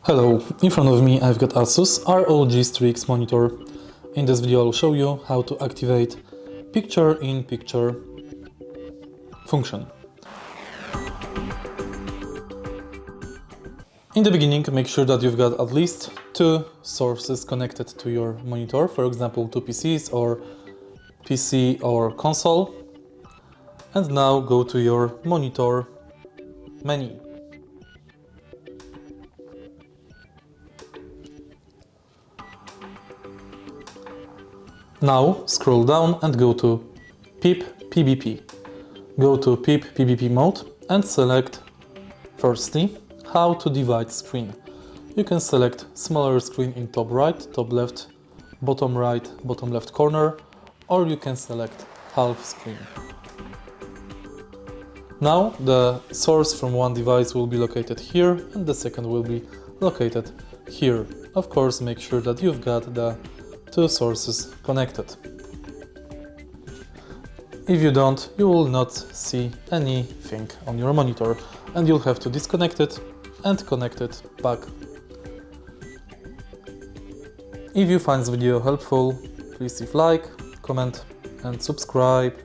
Hello, in front of me I've got ASUS ROG Strix monitor. In this video I'll show you how to activate picture-in-picture function. In the beginning, make sure that you've got at least two sources connected to your monitor, for example two PCs or PC or console. And now go to your monitor menu. Now scroll down and go to PIP PBP. Go to PIP PBP mode and select firstly how to divide screen. You can select smaller screen in top right, top left, bottom left corner, or you can select half screen. Now the source from one device will be located here and the second will be located here. Of course, make sure that you've got the two sources connected. If you don't, you will not see anything on your monitor and you'll have to disconnect it and connect it back. If you find this video helpful, please leave like, comment and subscribe.